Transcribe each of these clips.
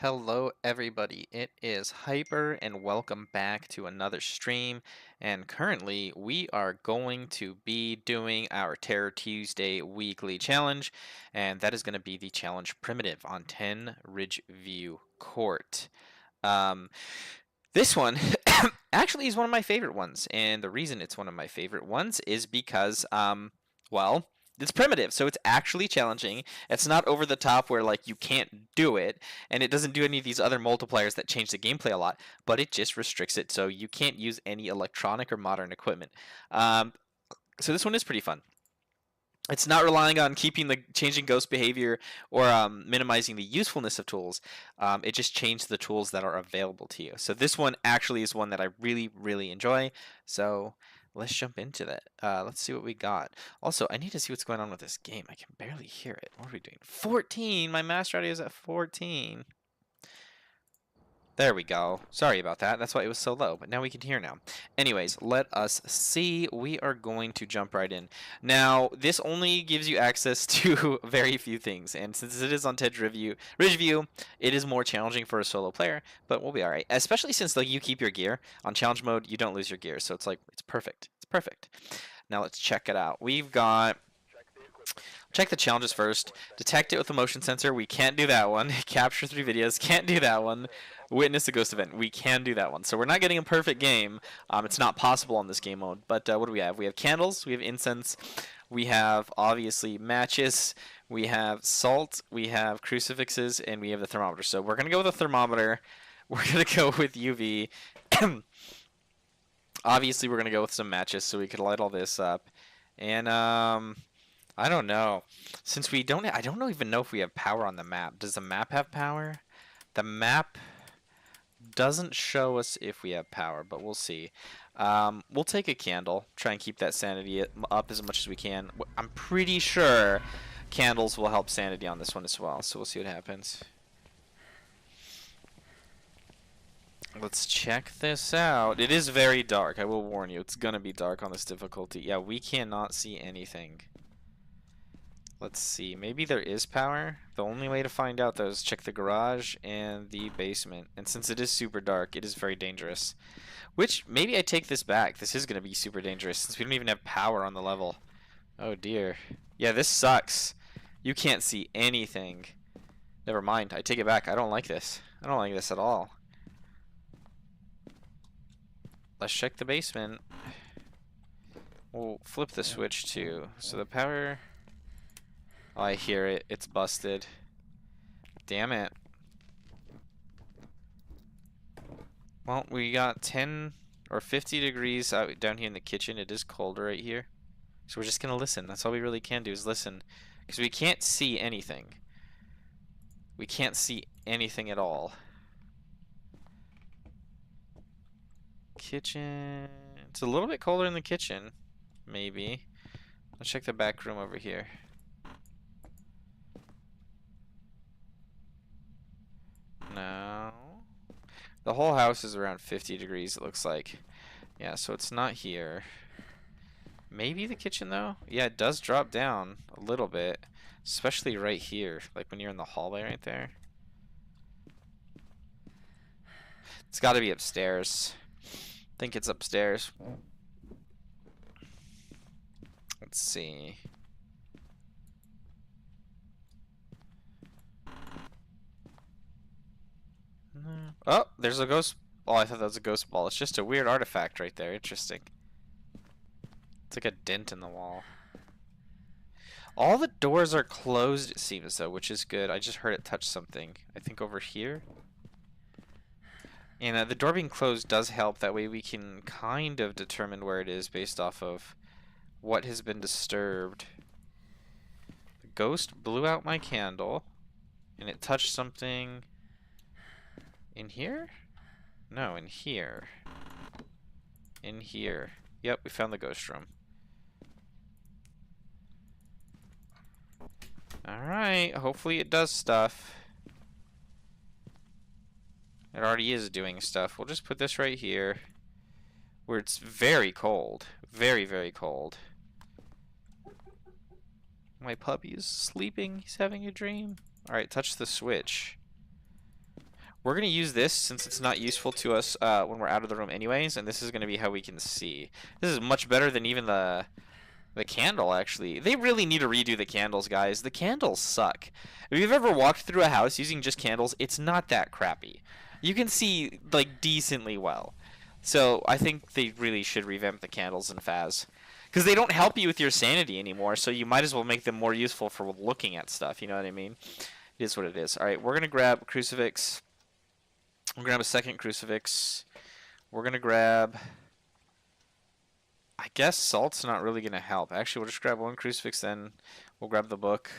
Hello everybody, it is Hyper and welcome back to another stream, and currently we are going to be doing our Terror Tuesday weekly challenge, and that is going to be the challenge primitive on 10 Ridgeview Court. Um, this one actually is one of my favorite ones, and the reason it's one of my favorite ones is because, well, it's primitive, so it's actually challenging. It's not over the top where like you can't do it, and it doesn't do any of these other multipliers that change the gameplay a lot, but it just restricts it so you can't use any electronic or modern equipment. So this one is pretty fun. It's not relying on keeping the changing ghost behavior or minimizing the usefulness of tools. It just changed the tools that are available to you. So this one actually is one that I really enjoy. So let's jump into that. Let's see what we got. Also, I need to see what's going on with this game. I can barely hear it. What are we doing? 14. My master audio is at 14. There we go. Sorry about that. That's why it was so low, but now we can hear now. Anyways, let us see. We are going to jump right in. Now, this only gives you access to very few things, and since it is on Ridgeview, it is more challenging for a solo player, but we'll be alright. Especially since like you keep your gear. On challenge mode, you don't lose your gear, so it's like, it's perfect. It's perfect. Now let's check it out. We've got... Check the challenges first. Detect it with a motion sensor. We can't do that one. Capture 3 videos. Can't do that one. Witness a ghost event. We can do that one. So we're not getting a perfect game. It's not possible on this game mode. But what do we have? We have candles. We have incense. We have, obviously, matches. We have salt. We have crucifixes. And we have the thermometer. So we're going to go with a thermometer. We're going to go with UV. Obviously, we're going to go with some matches so we can light all this up. And, I don't know. Since we don't, I don't even know if we have power on the map. Does the map have power? The map doesn't show us if we have power, but we'll see. We'll take a candle, try and keep that sanity up as much as we can. I'm pretty sure candles will help sanity on this one as well, so we'll see what happens. Let's check this out. It is very dark, I will warn you. It's gonna be dark on this difficulty. Yeah, we cannot see anything. Let's see, maybe there is power. The only way to find out though is check the garage and the basement. And since it is super dark, it is very dangerous. Which, maybe I take this back. This is going to be super dangerous since we don't even have power on the level. Oh dear. Yeah, this sucks. You can't see anything. Never mind, I take it back. I don't like this. I don't like this at all. Let's check the basement. We'll flip the switch too. So the power... Oh, I hear it. It's busted. Damn it. Well, we got 10 or 50 degrees out down here in the kitchen. It is colder right here. So we're just going to listen. That's all we really can do is listen. Because we can't see anything. We can't see anything at all. Kitchen. It's a little bit colder in the kitchen. Maybe. Let's check the back room over here. No. The whole house is around 50 degrees, it looks like. Yeah, so it's not here. Maybe the kitchen, though? Yeah, it does drop down a little bit. Especially right here, like when you're in the hallway right there. It's got to be upstairs. I think it's upstairs. Let's see. Oh, there's a ghost. Oh, I thought that was a ghost ball. It's just a weird artifact right there. Interesting. It's like a dent in the wall. All the doors are closed, it seems, though, which is good. I just heard it touch something. I think over here. And the door being closed does help. That way we can kind of determine where it is based off of what has been disturbed. The ghost blew out my candle. And it touched something... In here? No, in here. In here. Yep, we found the ghost room. Alright, hopefully it does stuff. It already is doing stuff. We'll just put this right here. Where it's very cold. Very cold. My puppy is sleeping. He's having a dream. Alright, touch the switch. We're going to use this since it's not useful to us when we're out of the room anyways, and this is going to be how we can see. This is much better than even the candle, actually. They really need to redo the candles, guys. The candles suck. If you've ever walked through a house using just candles, it's not that crappy. You can see, like, decently well. So I think they really should revamp the candles in Phas. Because they don't help you with your sanity anymore, so you might as well make them more useful for looking at stuff, you know what I mean? It is what it is. Alright, we're going to grab Crucifix. We're going to grab a second Crucifix. We're going to grab... I guess salt's not really going to help. Actually, we'll just grab one Crucifix, then we'll grab the book.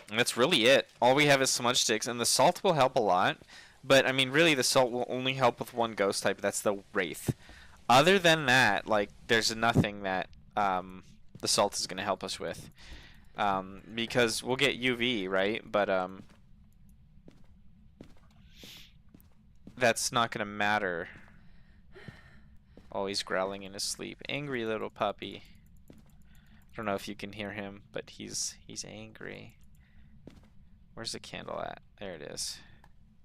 And that's really it. All we have is smudge sticks, and the salt will help a lot. But, I mean, really, the salt will only help with one ghost type. That's the Wraith. Other than that, like, there's nothing that the salt is going to help us with. Because we'll get UV, right? But that's not going to matter. Oh, he's growling in his sleep. Angry little puppy. I don't know if you can hear him, but he's angry. Where's the candle at? There it is.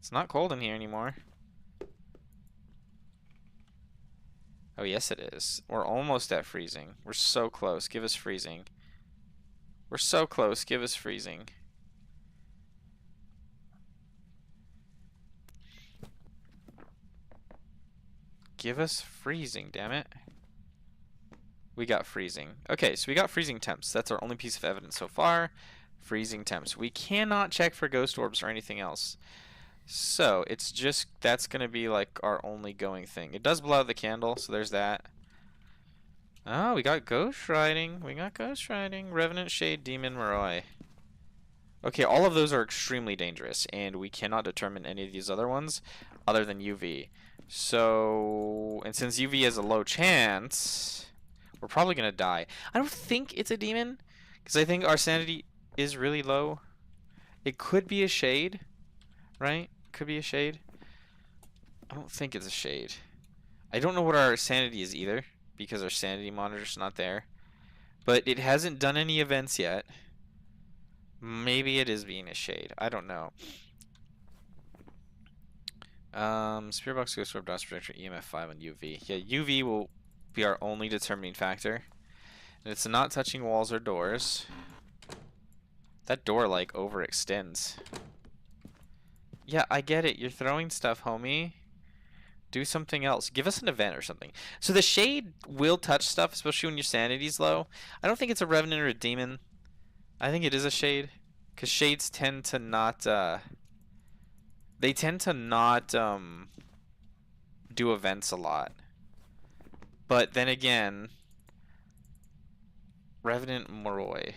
It's not cold in here anymore. Oh, yes it is. We're almost at freezing. We're so close. Give us freezing. We're so close. Give us freezing. Give us freezing, damn it. We got freezing. Okay, so we got freezing temps. That's our only piece of evidence so far. Freezing temps. We cannot check for ghost orbs or anything else. So, it's just, that's going to be like our only going thing. It does blow out the candle, so there's that. Oh, we got ghost riding. We got ghost riding. Revenant, Shade, Demon, Moroi. Okay, all of those are extremely dangerous, and we cannot determine any of these other ones other than UV. So, and since UV has a low chance, we're probably going to die. I don't think it's a demon, because I think our sanity is really low. It could be a shade, right? Could be a shade. I don't think it's a shade. I don't know what our sanity is either, because our sanity monitor's not there. But it hasn't done any events yet. Maybe it is being a shade. I don't know. Spirit box, ghost orb, dust projector, EMF 5 on UV. Yeah, UV will be our only determining factor. And it's not touching walls or doors. That door, like, overextends. Yeah, I get it. You're throwing stuff, homie. Do something else. Give us an event or something. So the shade will touch stuff, especially when your sanity's low. I don't think it's a revenant or a demon. I think it is a shade. Because shades tend to not, they tend to not, do events a lot. But then again, Revenant Moroi.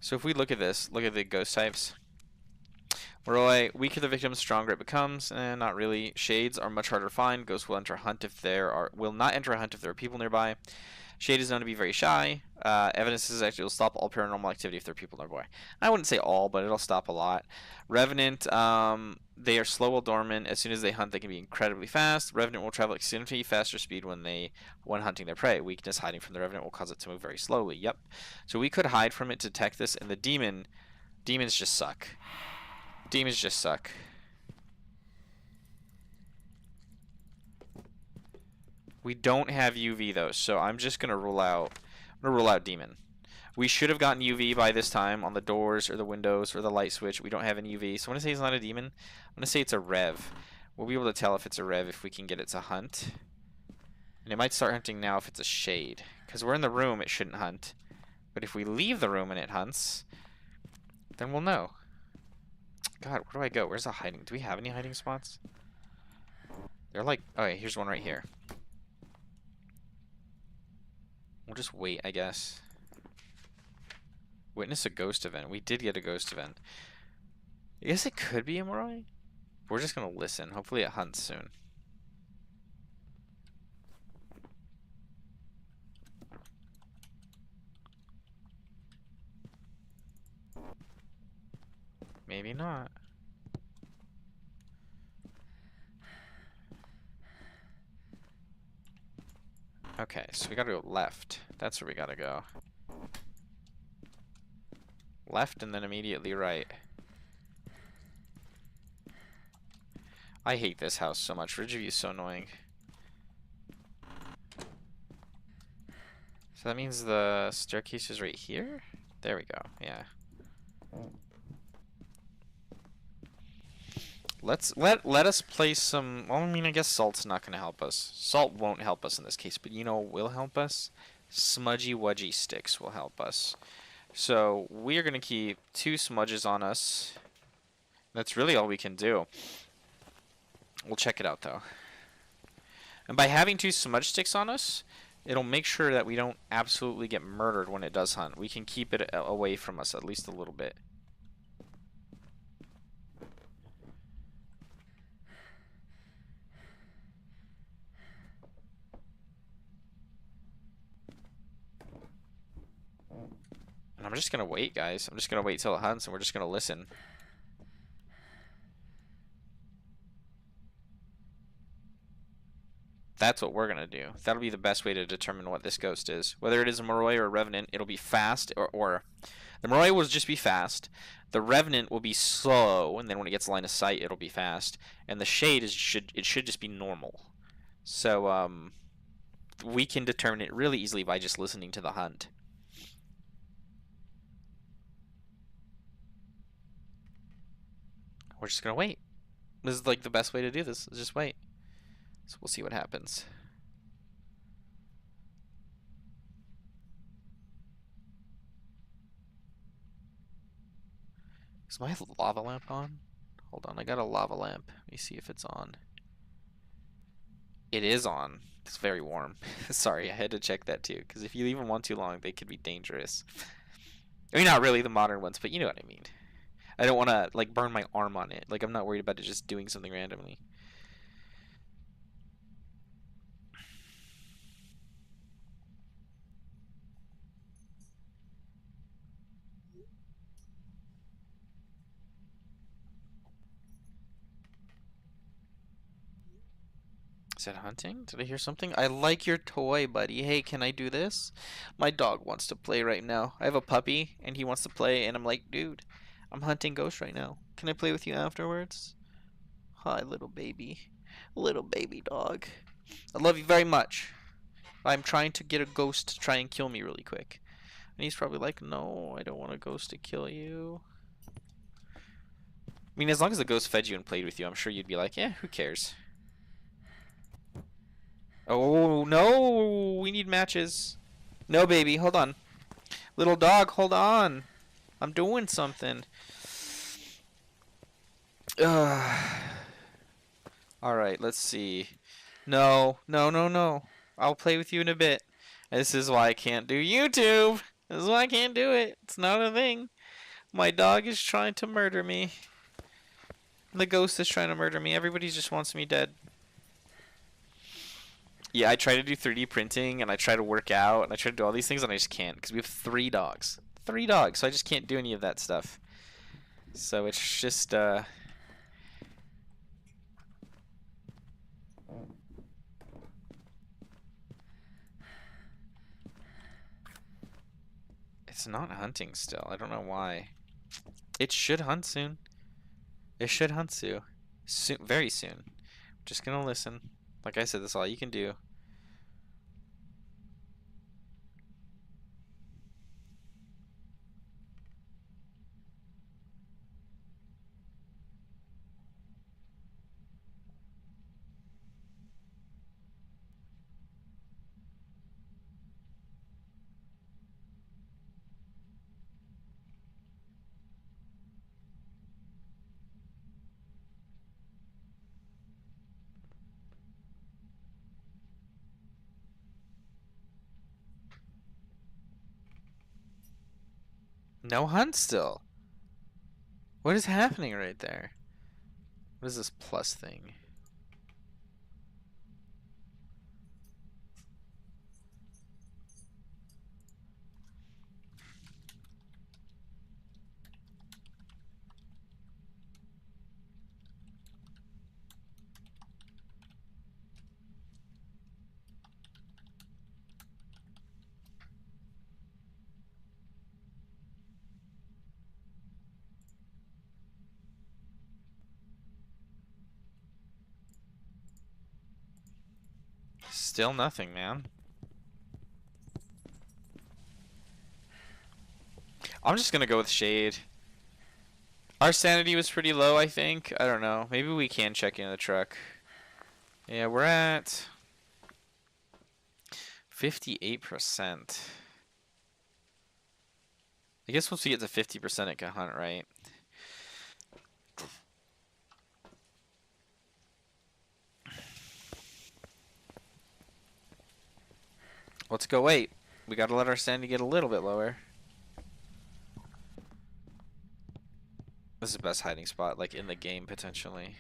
So if we look at this, look at the ghost types. Moroi, weaker the victim, stronger it becomes. Not really. Shades are much harder to find. Ghosts will enter a hunt if will not enter a hunt if there are people nearby. Shade is known to be very shy. Evidence is actually will stop all paranormal activity if there are people nearby. I wouldn't say all, but it'll stop a lot. Revenant, they are slow while dormant. As soon as they hunt, they can be incredibly fast. Revenant will travel at significantly faster speed when hunting their prey. Weakness hiding from the Revenant will cause it to move very slowly. Yep. So we could hide from it to detect this, and the demons just suck. Demons just suck. We don't have UV though, so I'm just gonna rule out demon. We should have gotten UV by this time on the doors or the windows or the light switch. We don't have any UV, so I'm gonna say it's not a demon. I'm gonna say it's a rev. We'll be able to tell if it's a rev if we can get it to hunt. And it might start hunting now if it's a shade. Because we're in the room, it shouldn't hunt. But if we leave the room and it hunts, then we'll know. God, where do I go? Where's the hiding? Do we have any hiding spots? They're like... Okay, here's one right here. We'll just wait, I guess. Witness a ghost event. We did get a ghost event. I guess it could be a Moroi. We're just gonna listen. Hopefully it hunts soon. Maybe not. Okay, so we gotta go left. That's where we gotta go. Left and then immediately right. I hate this house so much. Ridgeview is so annoying. So that means the staircase is right here? There we go, yeah. Let us play some. Well, I mean, I guess salt's not gonna help us. Salt won't help us in this case, but you know what will help us? Smudgy Wudgy sticks will help us. So we are gonna keep 2 smudges on us. That's really all we can do. We'll check it out though. And by having 2 smudge sticks on us, it'll make sure that we don't absolutely get murdered when it does hunt. We can keep it away from us at least a little bit. And I'm just gonna wait, guys. I'm just gonna wait till it hunts and we're just gonna listen. That's what we're gonna do. That'll be the best way to determine what this ghost is. Whether it is a Moroi or a Revenant, it'll be fast, or the Moroi will just be fast. The Revenant will be slow, and then when it gets line of sight, it'll be fast. And the Shade should just be normal. So we can determine it really easily by just listening to the hunt. We're just gonna wait. This is like the best way to do this. Is just wait. So we'll see what happens. Is my lava lamp on? Hold on, I got a lava lamp. Let me see if it's on. It is on. It's very warm. Sorry, I had to check that too, because if you leave them on too long, they could be dangerous. I mean, not really the modern ones, but you know what I mean. I don't want to like burn my arm on it. Like, I'm not worried about it just doing something randomly. Is that hunting? Did I hear something? I like your toy, buddy. Hey, can I do this? My dog wants to play right now. I have a puppy, and he wants to play, and I'm like, dude, I'm hunting ghosts right now. Can I play with you afterwards? Hi, little baby. Little baby dog. I love you very much. I'm trying to get a ghost to try and kill me really quick. And he's probably like, no, I don't want a ghost to kill you. I mean, as long as the ghost fed you and played with you, I'm sure you'd be like, yeah, who cares? Oh, no, we need matches. No, baby, hold on. Little dog, hold on. I'm doing something. Alright, let's see. No, no, no, no. I'll play with you in a bit. This is why I can't do YouTube. This is why I can't do it. It's not a thing. My dog is trying to murder me. The ghost is trying to murder me. Everybody just wants me dead. Yeah, I try to do 3D printing, and I try to work out, and I try to do all these things, and I just can't, because we have 3 dogs. 3 dogs, so I just can't do any of that stuff. So it's just, it's not hunting still. I don't know why. It should hunt soon. It should hunt soon. Very soon. Just gonna listen. Like I said, that's all you can do. No hunt still. What is happening right there? What is this plus thing? Still nothing, man. I'm just gonna go with shade. Our sanity was pretty low, I think. I don't know. Maybe we can check into the truck. Yeah, we're at 58%. I guess once we get to 50%, it can hunt, right? Let's go wait. We gotta let our sanity get a little bit lower. This is the best hiding spot, like, in the game, potentially.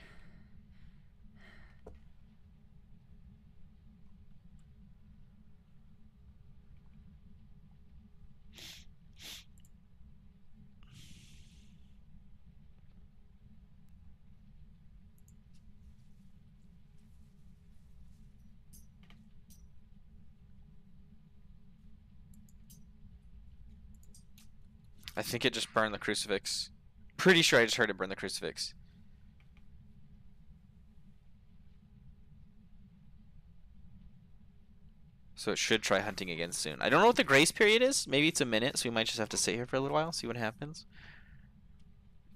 I think it just burned the crucifix. Pretty sure I just heard it burn the crucifix. So it should try hunting again soon. I don't know what the grace period is. Maybe it's a minute, so we might just have to sit here for a little while, see what happens.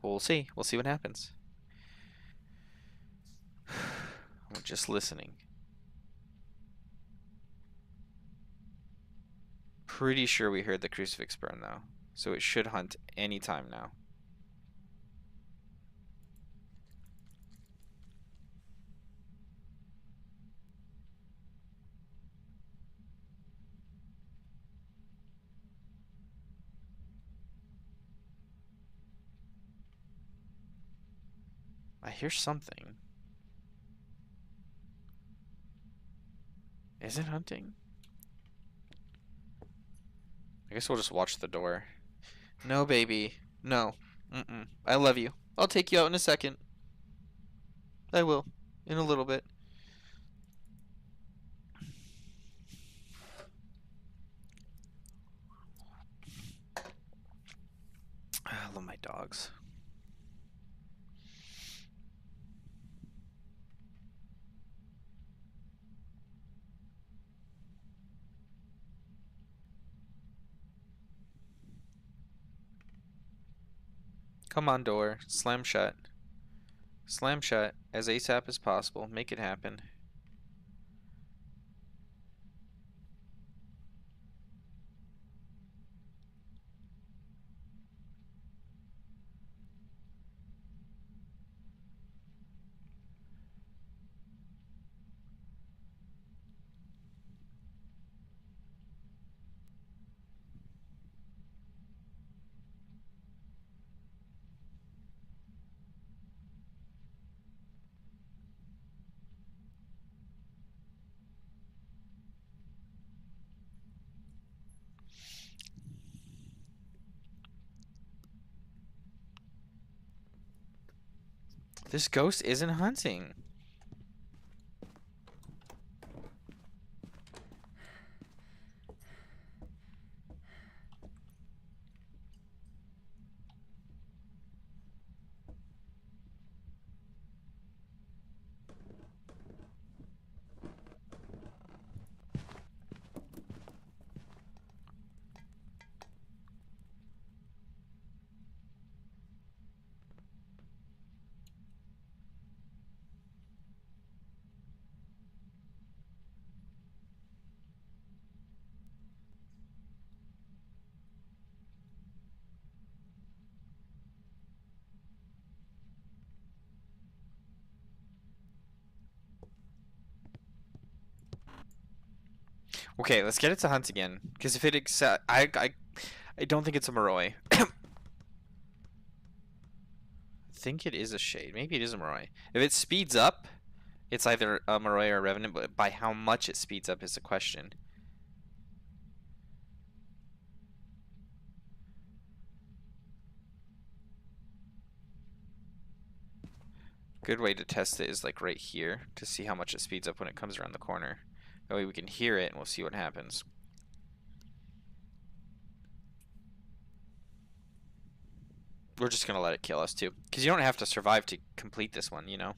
We'll see. We'll see what happens. We're just listening. Pretty sure we heard the crucifix burn, though. So it should hunt anytime now. I hear something. Is it hunting? I guess we'll just watch the door. No, baby. No. Mm-mm. I love you. I'll take you out in a second. I will. In a little bit. I love my dogs. Come on, door. Slam shut. Slam shut as ASAP as possible. Make it happen. This ghost isn't hunting. Okay, let's get it to hunt again. Because if it I don't think it's a Moroi. I think it is a shade. Maybe it is a Moroi. If it speeds up, it's either a Moroi or a Revenant, but by how much it speeds up is the question. Good way to test it is like right here to see how much it speeds up when it comes around the corner. That way we can hear it and we'll see what happens. We're just gonna let it kill us too. Because you don't have to survive to complete this one, you know?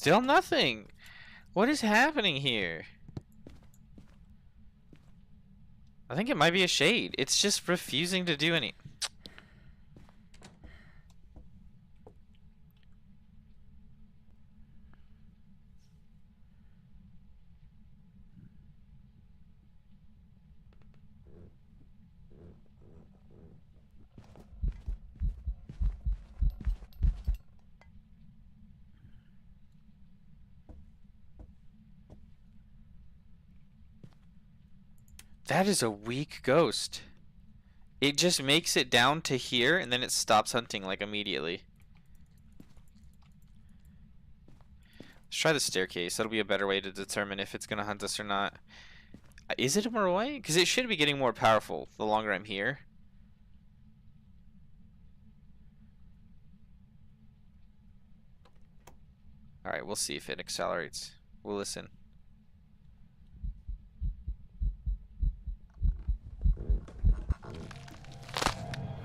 Still nothing. What is happening here? I think it might be a shade. It's just refusing to do any. That is a weak ghost. It just makes it down to here and then it stops hunting like immediately. Let's try the staircase. That'll be a better way to determine if it's gonna hunt us or not. Is it a Moroi? Because it should be getting more powerful the longer I'm here. Alright, we'll see if it accelerates. We'll listen.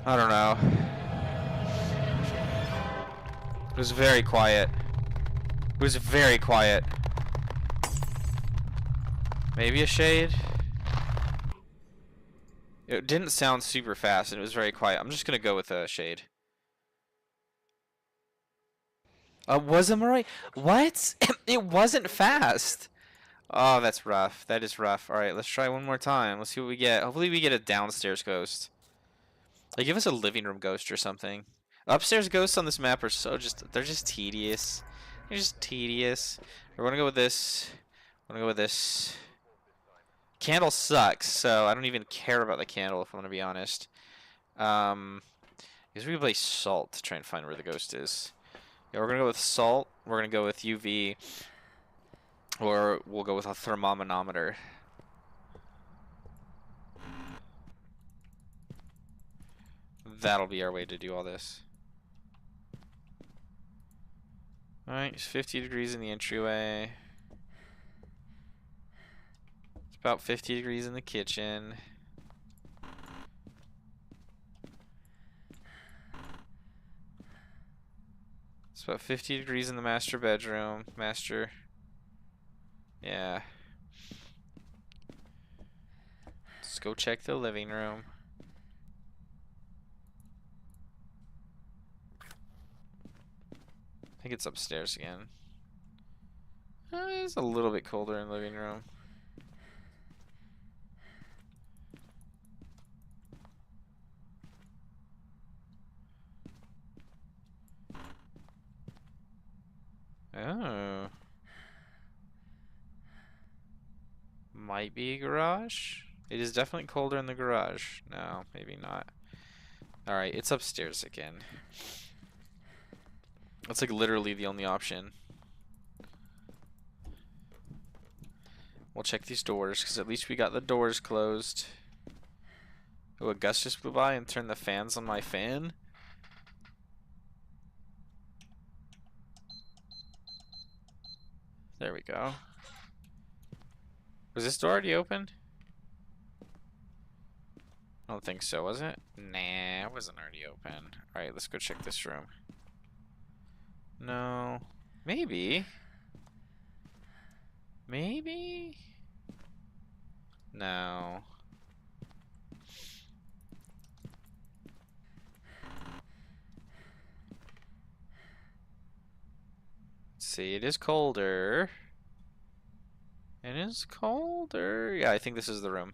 I don't know. It was very quiet. It was very quiet. Maybe a shade? It didn't sound super fast and it was very quiet. I'm just gonna go with a shade. Was a Moroi? What? It wasn't fast. Oh, that's rough. That is rough. Alright, let's try one more time. Let's see what we get. Hopefully we get a downstairs ghost. Like, give us a living room ghost or something. Upstairs ghosts on this map are they're just tedious. They're just tedious. We're gonna go with this. I'm gonna go with this. Candle sucks, so I don't even care about the candle if I'm gonna be honest. Because we can play salt to try and find where the ghost is. Yeah, we're gonna go with salt. We're gonna go with UV. Or we'll go with a thermometer. That'll be our way to do all this. Alright, it's 50 degrees in the entryway. It's about 50 degrees in the kitchen. It's about 50 degrees in the master bedroom. Yeah. Let's go check the living room. I think it's upstairs again. It's a little bit colder in the living room. Oh. Might be a garage. It is definitely colder in the garage. No, maybe not. Alright, it's upstairs again. That's like literally the only option. We'll check these doors, because at least we got the doors closed. Oh, a gust just blew by and turned the fans on my fan. There we go. Was this door already open? I don't think so, was it? Nah, it wasn't already open. Alright, let's go check this room. No. Maybe. Maybe? No. Let's see, it is colder. It is colder. Yeah, I think this is the room.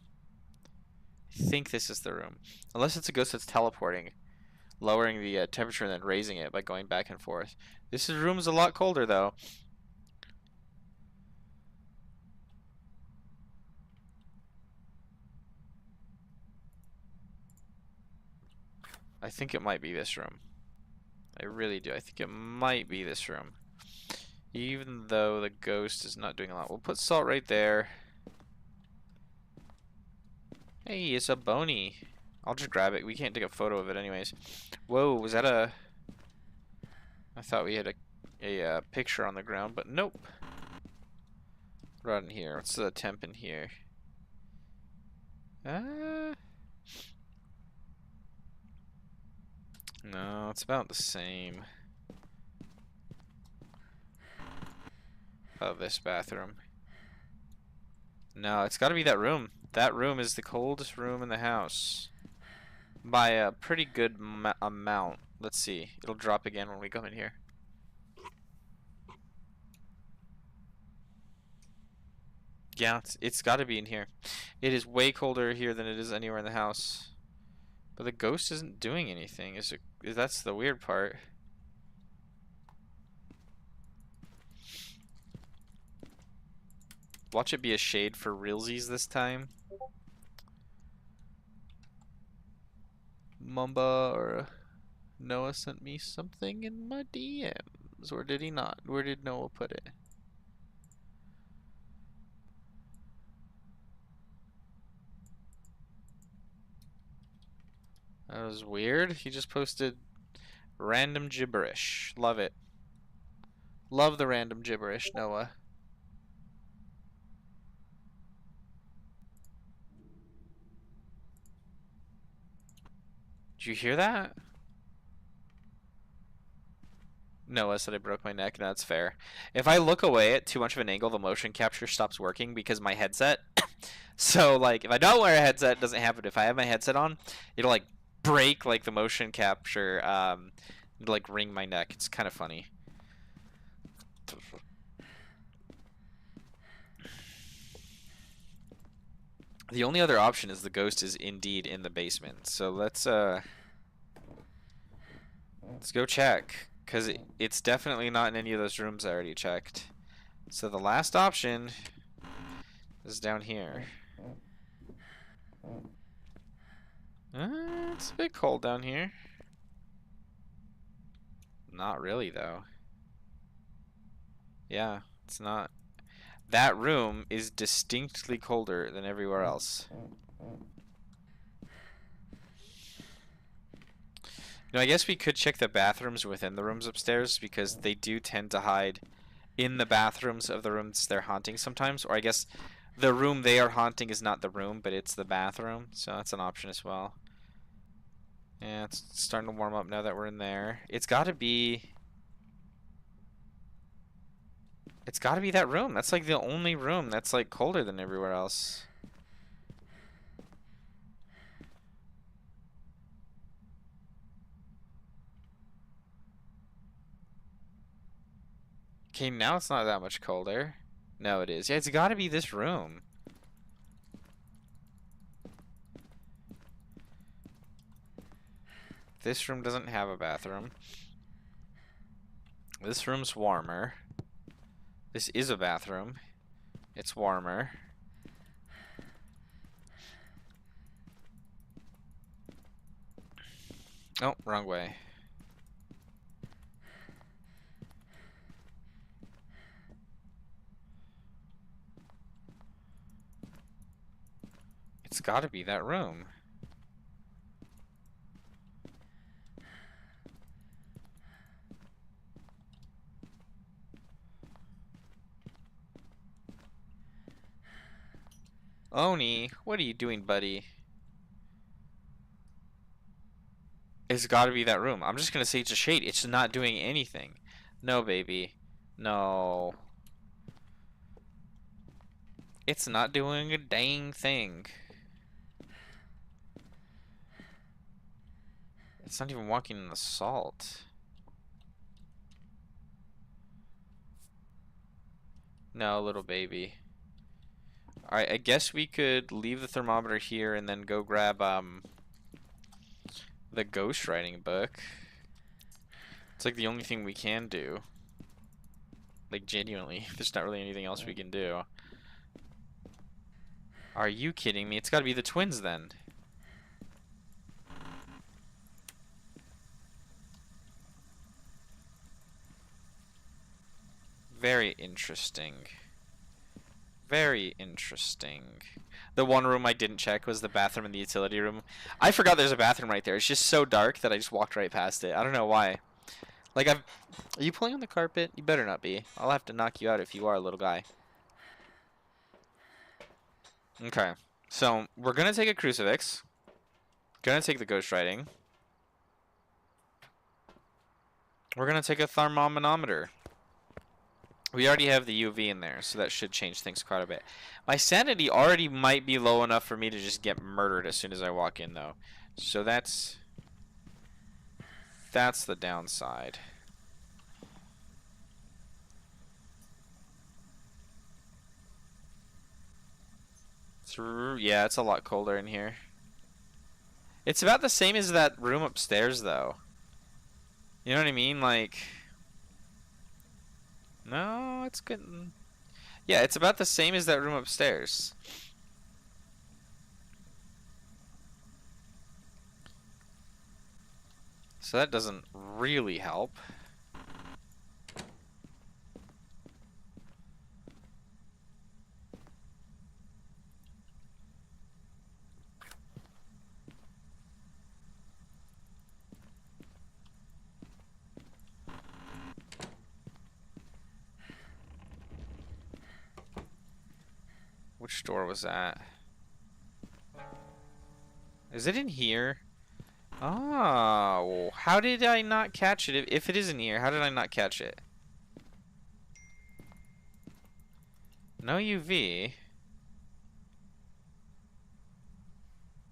I think this is the room. Unless it's a ghost that's teleporting. Lowering the temperature and then raising it by going back and forth. This room is a lot colder though. I think it might be this room. I really do. I think it might be this room. Even though the ghost is not doing a lot. We'll put salt right there. Hey, it's a bony. I'll just grab it. We can't take a photo of it anyways. Whoa, was that a... I thought we had a picture on the ground, but nope. Right in here. What's the temp in here? No, it's about the same. Oh, this bathroom. No, it's got to be that room. That room is the coldest room in the house. By a pretty good amount. Let's see. It'll drop again when we come in here. Yeah, it's got to be in here. It is way colder here than it is anywhere in the house. But the ghost isn't doing anything. That's the weird part. Watch it be a shade for realsies this time. Mumba or Noah sent me something in my DMs. Or did he not? Where did Noah put it? That was weird. He just posted random gibberish. Love it. Love the random gibberish, Noah. Did you hear that? Noah said I broke my neck. That's fair. If I look away at too much of an angle, the motion capture stops working because my headset. So, like, if I don't wear a headset, it doesn't happen. If I have my headset on, it'll, like, break, like, the motion capture, it'll, like, wring my neck. It's kind of funny. The only other option is the ghost is indeed in the basement. So let's go check, because it's definitely not in any of those rooms I already checked. So the last option is down here. It's a bit cold down here. Not really, though. Yeah, it's not. That room is distinctly colder than everywhere else. I guess we could check the bathrooms within the rooms upstairs, because they do tend to hide in the bathrooms of the rooms they're haunting sometimes. Or I guess the room they are haunting is not the room, but it's the bathroom. So that's an option as well. Yeah, it's starting to warm up now that we're in there. It's got to be that room. That's like the only room that's like colder than everywhere else. Okay, now it's not that much colder. No, it is. Yeah, it's got to be this room. This room doesn't have a bathroom. This room's warmer. This is a bathroom. It's warmer. Oh, wrong way. It's got to be that room. Oni, what are you doing, buddy? It's got to be that room. I'm just going to say it's a shade. It's not doing anything. No, baby. No. It's not doing a dang thing. It's not even walking in the salt. No, little baby. Alright, I guess we could leave the thermometer here and then go grab the ghostwriting book. It's like the only thing we can do. Like, genuinely. There's not really anything else we can do. Are you kidding me? It's gotta be the twins then. Very interesting. Very interesting. The one room I didn't check was the bathroom in the utility room. I forgot there's a bathroom right there. It's just so dark that I just walked right past it. I don't know why. Like, are you pulling on the carpet? You better not be. I'll have to knock you out if you are, little guy. Okay. So, we're gonna take a crucifix. Gonna take the ghostwriting. We're gonna take a thermometer. We already have the UV in there, so that should change things quite a bit. My sanity already might be low enough for me to just get murdered as soon as I walk in, though. So that's the downside. Yeah, it's a lot colder in here. It's about the same as that room upstairs, though. You know what I mean? Like, no, it's good. Yeah, it's about the same as that room upstairs. So that doesn't really help. Which door was that? Is it in here? Oh, how did I not catch it? If it is in here, how did I not catch it? No UV.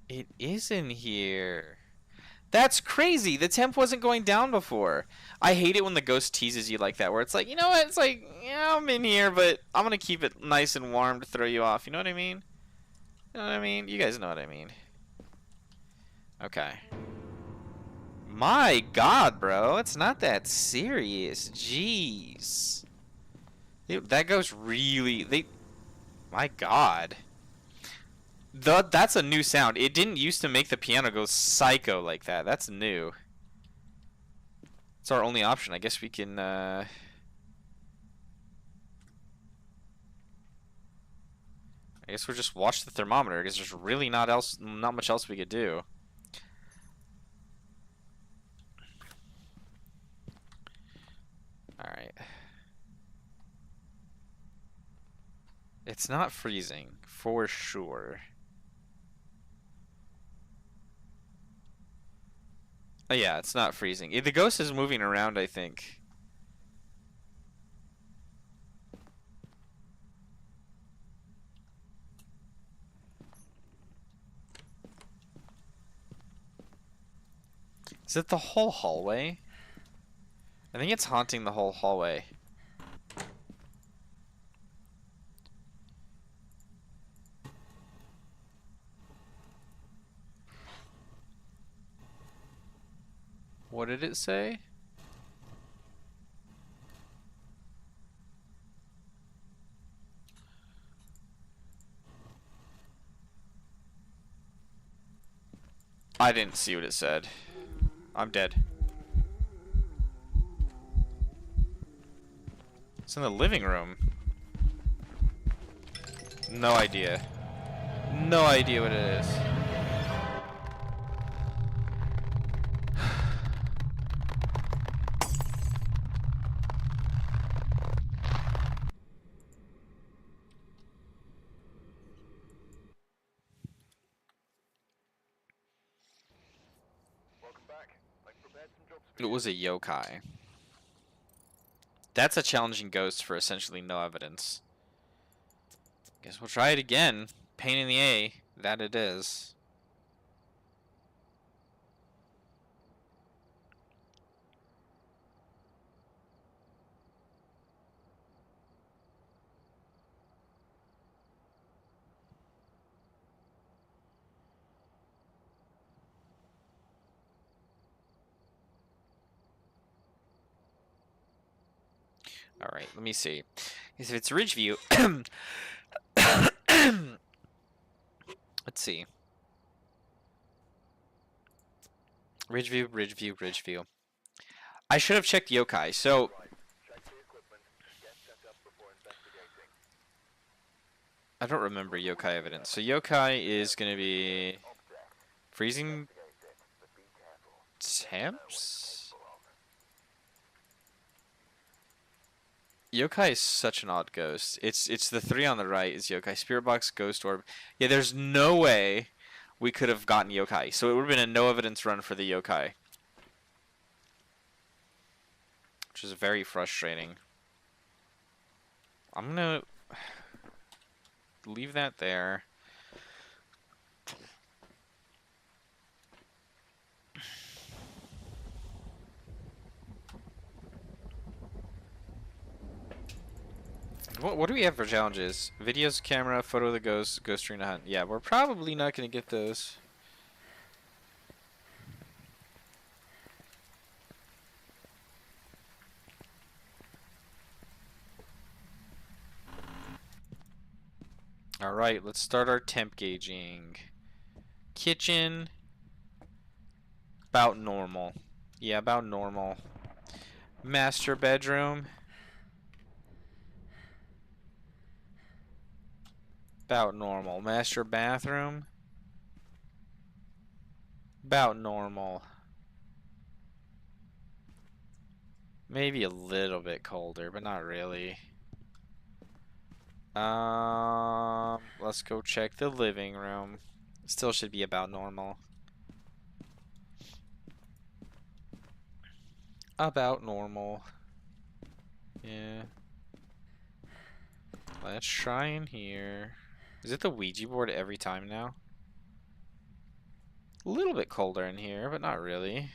It is in here. That's crazy. The temp wasn't going down before. I hate it when the ghost teases you like that, where it's like, you know what? It's like, yeah, I'm in here, but I'm gonna keep it nice and warm to throw you off. You know what I mean? You know what I mean? You guys know what I mean. Okay. My God, bro. It's not that serious. Jeez. That goes really... My God. That's a new sound. It didn't used to make the piano go psycho like that. That's new. It's our only option. I guess we can, I guess we'll just watch the thermometer, because there's really not much else we could do. Alright. It's not freezing, for sure. Oh yeah, it's not freezing. The ghost is moving around, I think. Is it the whole hallway? I think it's haunting the whole hallway. What did it say? I didn't see what it said. I'm dead. It's in the living room. No idea. No idea what it is. It was a yokai. That's a challenging ghost for essentially no evidence. Guess we'll try it again. Pain in the A, that it is. Alright, let me see. If it's Ridgeview... Let's see. Ridgeview. I should have checked yokai, so... I don't remember yokai evidence. So yokai is going to be... freezing... temps? Yokai is such an odd ghost. It's the three on the right is yokai. Spirit box, ghost orb. Yeah, there's no way we could have gotten yokai. So it would have been a no evidence run for the yokai. Which is very frustrating. I'm gonna leave that there. What do we have for challenges? Videos, camera, photo of the ghost, ghost arena hunt. Yeah, we're probably not gonna get those. Alright, let's start our temp gauging. Kitchen. About normal. Yeah, about normal. Master bedroom. About normal. Master bathroom. About normal. Maybe a little bit colder, but not really. Let's go check the living room. Still should be about normal. About normal. Yeah. Let's try in here. Is it the Ouija board every time now? A little bit colder in here, but not really.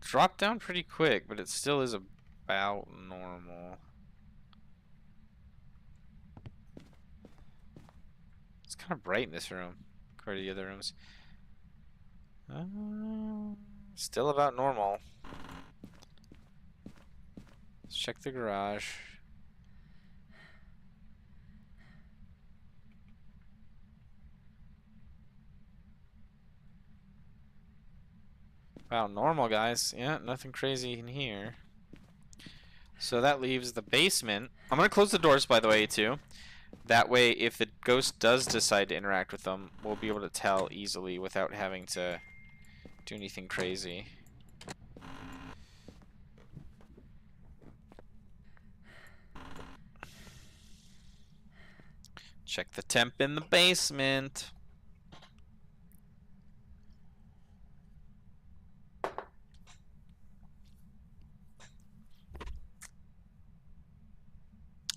Dropped down pretty quick, but it still is about normal. It's kind of bright in this room compared to the other rooms. Still about normal. Let's check the garage. About normal, guys. Yeah, nothing crazy in here. So that leaves the basement. I'm going to close the doors, by the way, too. That way, if the ghost does decide to interact with them, we'll be able to tell easily without having to do anything crazy. Check the temp in the basement.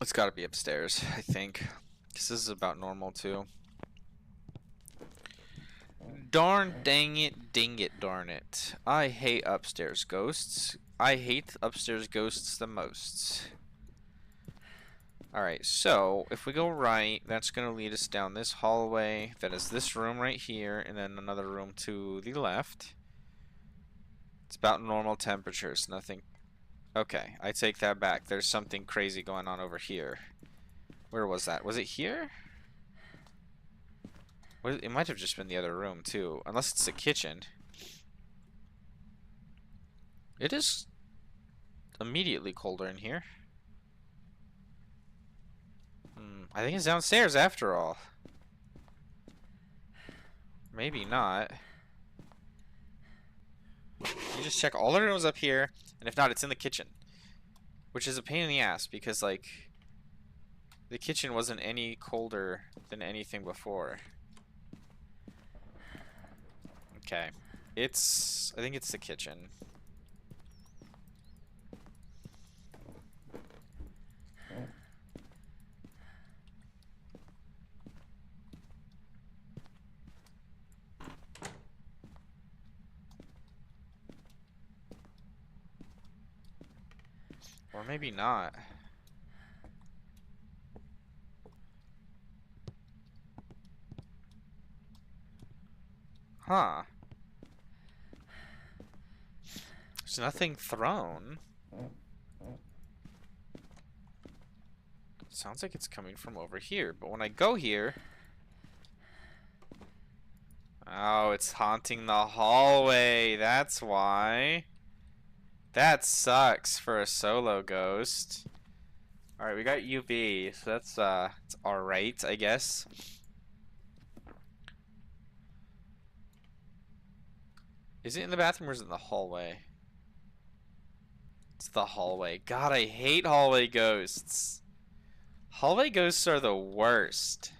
It's got to be upstairs, I think. Because this is about normal, too. Darn dang it, ding it, darn it. I hate upstairs ghosts. I hate upstairs ghosts the most. Alright, so if we go right, that's going to lead us down this hallway. That is this room right here, and then another room to the left. It's about normal temperatures, nothing. Okay, I take that back. There's something crazy going on over here. Where was that? Was it here? It might have just been the other room, too. Unless it's the kitchen. It is immediately colder in here. I think it's downstairs after all. Maybe not. You just check all the rooms up here, and if not, it's in the kitchen. Which is a pain in the ass, because, like, the kitchen wasn't any colder than anything before. Okay. I think it's the kitchen. Or maybe not. Huh. There's nothing thrown. Sounds like it's coming from over here, but when I go here... Oh, it's haunting the hallway. That's why. That sucks for a solo ghost. Alright, we got UV, so that's it's alright, I guess. Is it in the bathroom or is it in the hallway? It's the hallway. God, I hate hallway ghosts. Hallway ghosts are the worst.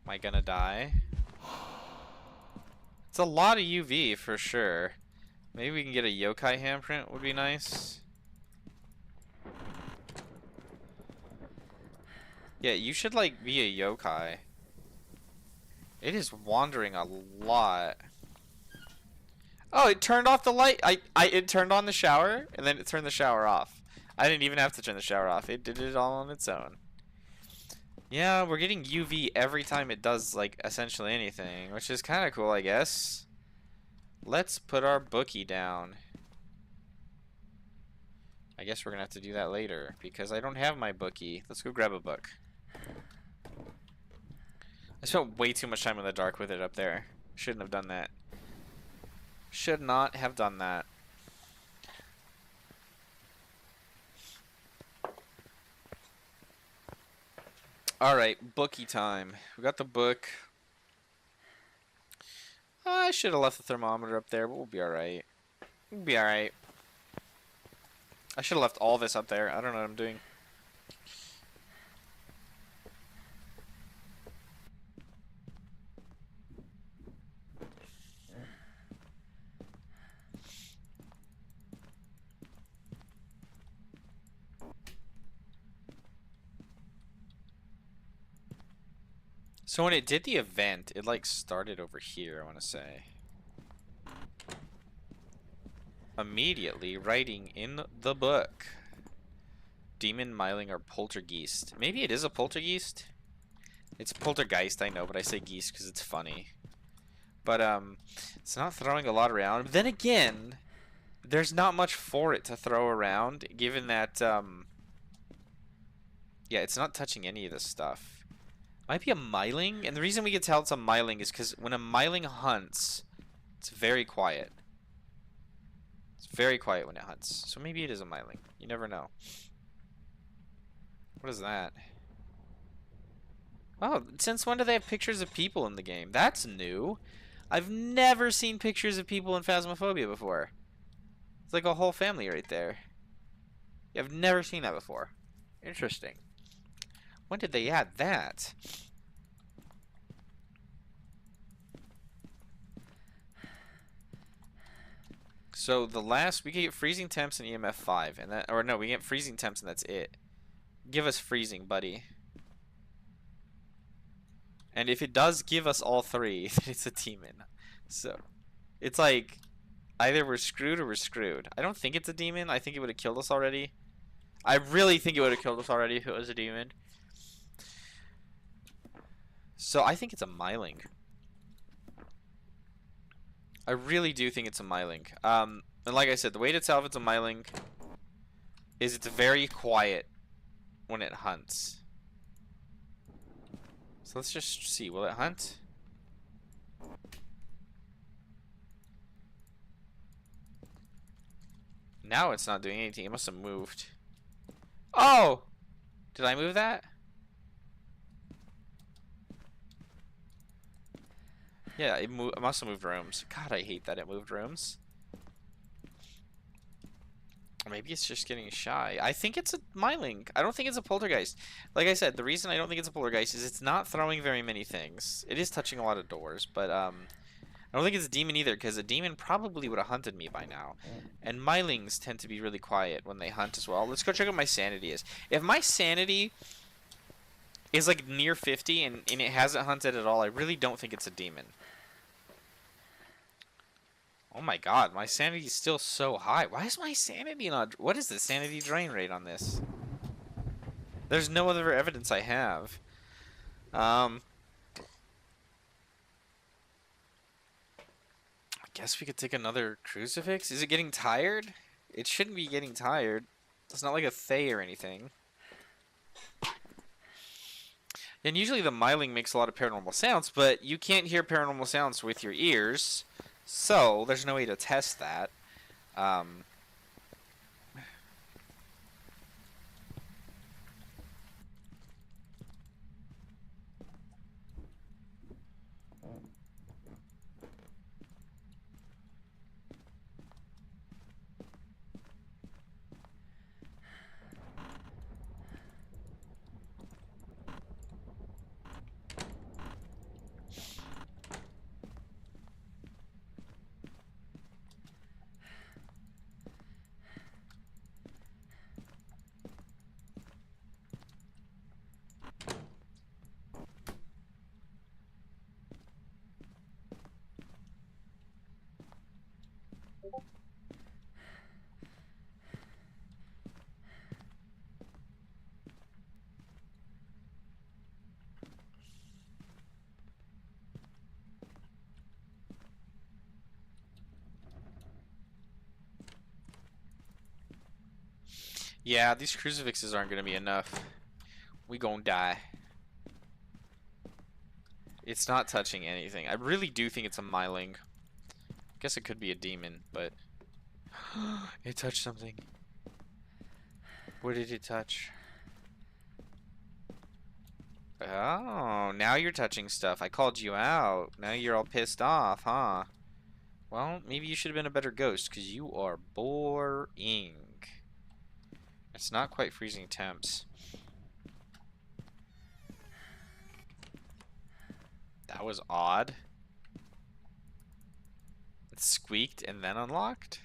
Am I gonna die? It's a lot of UV for sure. Maybe we can get a yokai handprint, would be nice. Yeah, you should like be a yokai. It is wandering a lot. Oh, it turned off the light. It turned on the shower and then it turned the shower off. I didn't even have to turn the shower off. It did it all on its own. Yeah, we're getting UV every time it does like essentially anything, which is kind of cool, I guess. Let's put our bookie down. I guess we're gonna have to do that later because I don't have my bookie. Let's go grab a book. I spent way too much time in the dark with it up there. Shouldn't have done that. Should not have done that. Alright, bookie time. We got the book. I should have left the thermometer up there, but we'll be alright. We'll be alright. I should have left all this up there. I don't know what I'm doing. So when it did the event, it like started over here, I want to say. Immediately writing in the book. Demon, Myling, or Poltergeist. Maybe it is a Poltergeist? It's Poltergeist, I know, but I say geese because it's funny. But it's not throwing a lot around. Then again, there's not much for it to throw around, given that yeah, it's not touching any of this stuff. Might be a Myling, and the reason we can tell it's a Myling is because when a Myling hunts, it's very quiet. It's very quiet when it hunts. So maybe it is a Myling. You never know. What is that? Oh, since when do they have pictures of people in the game? That's new. I've never seen pictures of people in Phasmophobia before. It's like a whole family right there. Yeah, I've never seen that before. Interesting. When did they add that? So the last, we get freezing temps and EMF 5, and that, or no, we get freezing temps and that's it. Give us freezing, buddy. And if it does give us all three, then it's a demon. So it's like either we're screwed or we're screwed. I don't think it's a demon. I think it would have killed us already. I really think it would have killed us already if it was a demon. So I think it's a Myling. I really do think it's a Myling. And like I said, the way to tell if it's a Myling is it's very quiet when it hunts. So let's just see. Will it hunt? Now it's not doing anything. It must have moved. Oh! Did I move that? Yeah, it must have moved rooms. God, I hate that it moved rooms. Or maybe it's just getting shy. I think it's a Myling. I don't think it's a poltergeist. Like I said, the reason I don't think it's a poltergeist is it's not throwing very many things. It is touching a lot of doors, but I don't think it's a demon either, because a demon probably would have hunted me by now. And Mylings tend to be really quiet when they hunt as well. Let's go check what my sanity is. If my sanity is like near 50 and it hasn't hunted at all, I really don't think it's a demon. Oh my god, my sanity is still so high. Why is my sanity not... What is the sanity drain rate on this? There's no other evidence I have. I guess we could take another crucifix. Is it getting tired? It shouldn't be getting tired. It's not like a Thay or anything. And usually the Myling makes a lot of paranormal sounds, but you can't hear paranormal sounds with your ears. So, there's no way to test that. Yeah, these crucifixes aren't gonna be enough. We gonna die. It's not touching anything. I really do think it's a myling. Guess it could be a demon, but it touched something. What did it touch? Oh, now you're touching stuff. I called you out. Now you're all pissed off, huh? Well, maybe you should have been a better ghost, because you are boring. It's not quite freezing temps. That was odd. It squeaked and then unlocked?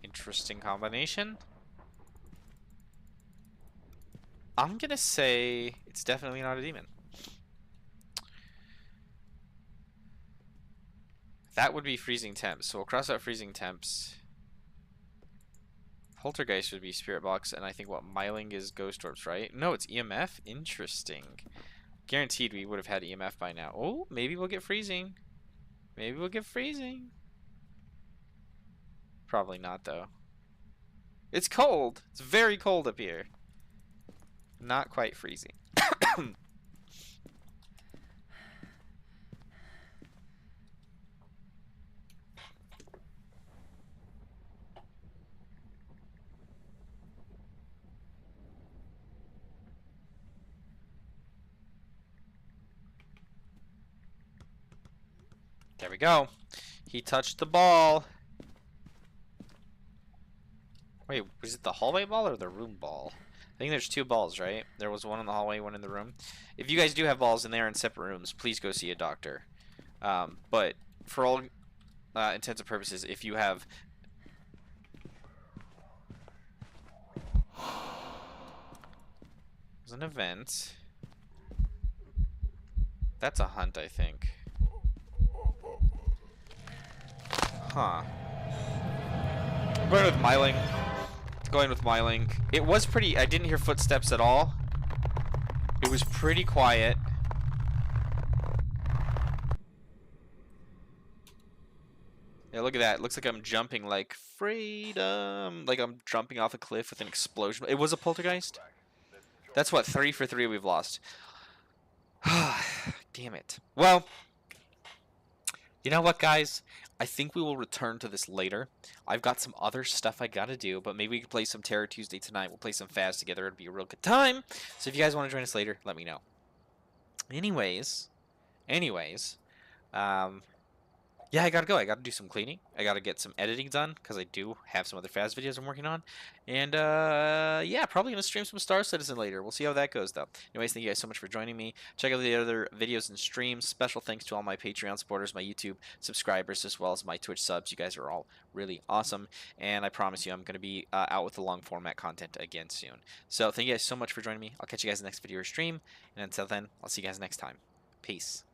Interesting combination. I'm gonna say it's definitely not a demon. That would be freezing temps, so we'll cross out freezing temps. Poltergeist would be spirit box, and I think what myling is ghost orbs, right? No, it's EMF. Interesting. Guaranteed we would have had EMF by now. Oh, maybe we'll get freezing. Maybe we'll get freezing. Probably not, though. It's cold. It's very cold up here. Not quite freezing. There we go. He touched the ball. Wait, was it the hallway ball or the room ball? I think there's two balls, right? There was one in the hallway, one in the room. If you guys do have balls and they're in separate rooms, please go see a doctor. But for all intents and purposes, if you have... There's an event. That's a hunt, I think. Huh. I'm going with myling. Going with myling. It was pretty... I didn't hear footsteps at all. It was pretty quiet. Yeah, look at that. It looks like I'm jumping like freedom. Like I'm jumping off a cliff with an explosion. It was a poltergeist? That's what, 3 for 3 we've lost. Damn it. Well, you know what, guys? I think we will return to this later. I've got some other stuff I gotta do, but maybe we can play some Terror Tuesday tonight. We'll play some Phas together. It'll be a real good time. So if you guys want to join us later, let me know. Anyways, yeah, I gotta go. I gotta do some cleaning. I gotta get some editing done because I do have some other Phas videos I'm working on. And yeah, probably gonna stream some Star Citizen later. We'll see how that goes, though. Anyways, thank you guys so much for joining me. Check out the other videos and streams. Special thanks to all my Patreon supporters, my YouTube subscribers, as well as my Twitch subs. You guys are all really awesome. And I promise you, I'm gonna be out with the long format content again soon. So thank you guys so much for joining me. I'll catch you guys in the next video or stream. And until then, I'll see you guys next time. Peace.